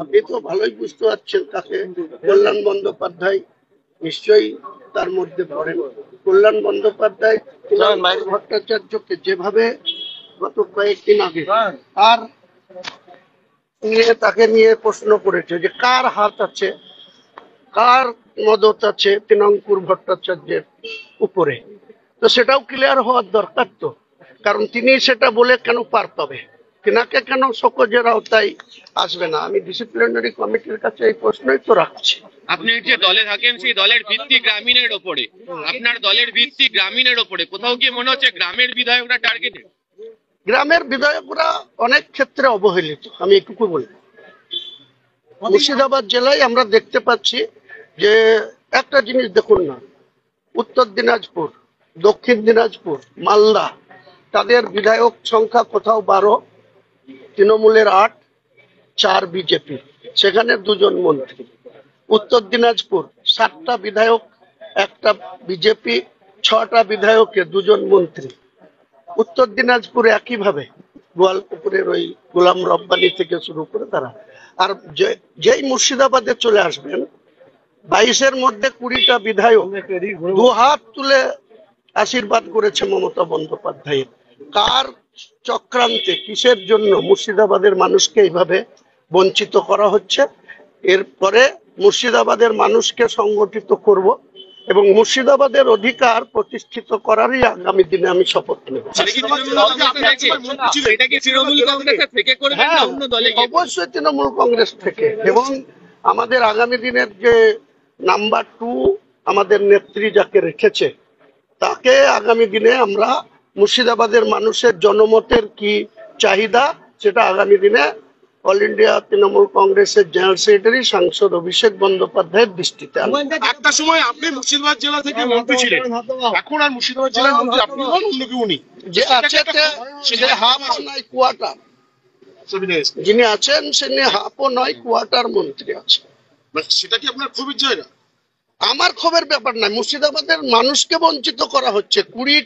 আপনি তো ভালোই বুঝতে পারছেন কাকে। কল্যাণ বন্দ্যোপাধ্যায় নিশ্চয়ই তার মধ্যে পড়েন। কল্যাণ বন্দ্যোপাধ্যায় ভট্টাচার্যকে যেভাবে গত কয়েকদিন আগে আর তাকে নিয়ে প্রশ্ন করেছে যে কার হাত আছে, কার মদত আছে তৃণাঙ্কুর ভট্টাচার্যের উপরে, তো সেটাও ক্লিয়ার হওয়ার দরকার। তো কারণ তিনি সেটা বলে কেন পার পাবে, তিনাকে কেন শোকজের আওতায় আসবে না? আমি ডিসিপ্লিনারি কমিটির কাছে এই প্রশ্নই তো রাখছি। আপনি যে দলে থাকেন সেই দলের ভিত্তি গ্রামীণের ওপরে, আপনার দলের ভিত্তি গ্রামীণের ওপরে, কোথাও কি মনে হচ্ছে গ্রামের বিধায়করা টার্গেটেড? গ্রামের বিধায়করা অনেক ক্ষেত্রে অবহেলিত। আমি এটুকু বলি, মুর্শিদাবাদ জেলায় আমরা দেখতে পাচ্ছি যে একটা জিনিস দেখুন না, উত্তর দিনাজপুর, দক্ষিণ দিনাজপুর, মালদা, তাদের বিধায়ক সংখ্যা কোথাও 12, তৃণমূলের 8, 4 বিজেপি, সেখানে 2 জন মন্ত্রী। উত্তর দিনাজপুর 7টা বিধায়ক, 1টা বিজেপি, 6টা বিধায়কে 2 জন মন্ত্রী। উত্তর দিনাজপুরে একইভাবে গোয়ালপুকুরের ওই গোলাম রব্বানি থেকে শুরু করে তারা। আর যেই মুর্শিদাবাদে চলে আসবেন, 22-এর মধ্যে 20টা বিধায়ক 2 হাত তুলে আশীর্বাদ করেছে মমতা বন্দ্যোপাধ্যায়ের। কার চক্রান্তে, কিসের জন্য মুর্শিদাবাদের মানুষকে এইভাবে বঞ্চিত করা হচ্ছে? এরপরে মুর্শিদাবাদের মানুষকে সংগঠিত করব এবং মুর্শিদাবাদের অধিকার প্রতিষ্ঠিত করারই আগামী দিনে আমি শপথ নেব। অবশ্যই তৃণমূল কংগ্রেস থেকে, এবং আমাদের আগামী দিনের যে নাম্বার 2 আমাদের নেত্রী যাকে রেখেছে, তাকে আগামী দিনে আমরা মুর্শিদাবাদের মানুষের জনমতের কি চাহিদা সেটা আগামী দিনে অল ইন্ডিয়া তৃণমূল কংগ্রেসের জেনারেল সেক্রেটারি সাংসদ অভিষেক বন্দ্যোপাধ্যায়ের দৃষ্টিতে আনবো। একটা সময় আপনি মুর্শিদাবাদ জেলা থেকে মন্ত্রী ছিলেন, এখন আর মুর্শিদাবাদ জেলার মন্ত্রী আপনি নন, অন্য কেউ নেই। যে আছে সে হাফ নয় কোয়ার্টার, যিনি আছেন তিনি হাফও নয় কোয়ার্টার মন্ত্রী আছে। সেটা কি আপনার ক্ষোভের জায়গা? আমার ক্ষোভের ব্যাপার নয়, মুর্শিদাবাদের মানুষকে বঞ্চিত করা হচ্ছে। 20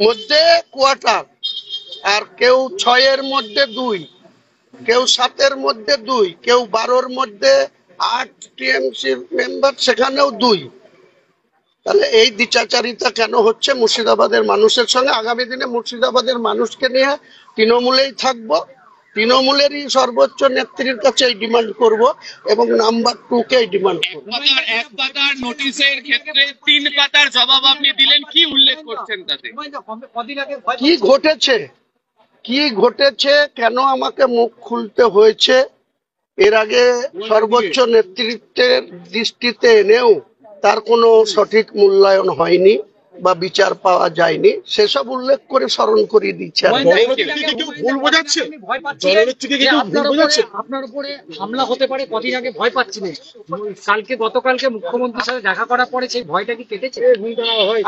মধ্যে কোয়ার্টার, আর কেউ 6-এর মধ্যে 2, কেউ 7-এর মধ্যে 2, কেউ 12-এর মধ্যে 8 টিএমসি মেম্বার, সেখানেও 2। তাহলে এই দ্বিচাচারিতা কেন হচ্ছে মুর্শিদাবাদের মানুষের সঙ্গে? আগামী দিনে মুর্শিদাবাদের মানুষকে নিয়ে তৃণমূলেই থাকবো, তৃণমূলেরই সর্বোচ্চ নেত্রীর কাছে এই ডিমান্ড করব এবং নাম্বার 2 কে ডিমান্ড করব। এক পাতার নোটিশের ক্ষেত্রে 3 পাতার জবাব আপনি দিলেন, কি উল্লেখ করছেন তাতে? কি ঘটেছে, কি ঘটেছে, কেন আমাকে মুখ খুলতে হয়েছে, এর আগে সর্বোচ্চ নেতৃত্বের দৃষ্টিতে এনেও তার কোনো সঠিক মূল্যায়ন হয়নি বা বিচার পাওয়া যায়নি, সেসব উল্লেখ করে স্মরণ করিয়ে দিচ্ছে। আপনার উপরে হামলা হতে পারে, কদিন আগে ভয় পাচ্ছিলেন, গতকালকে মুখ্যমন্ত্রীর সাথে দেখা করার পরে সেই ভয়টা কি কেটেছে?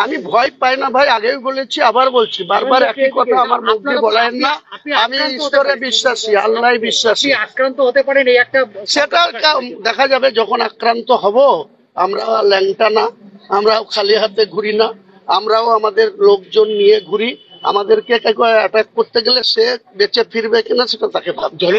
আমি ভয় পাই না ভাই, আগেও বলেছি, আবার বলছি, বারবার একই কথা আমার মুখ দিয়ে বলেন না। আমি ঈশ্বরে বিশ্বাসী, আল্লাহ বিশ্বাসী। আক্রান্ত হতে পারেন, এই একটা সেটা দেখা যাবে যখন আক্রান্ত হব। আমরা ল্যাংটা না, আমরাও খালি হাতে ঘুরি না, আমরাও আমাদের লোকজন নিয়ে ঘুরি। আমাদেরকে অ্যাটাক করতে গেলে সে বেঁচে ফিরবে কিনা সেটা তাকে ভাবতে হবে।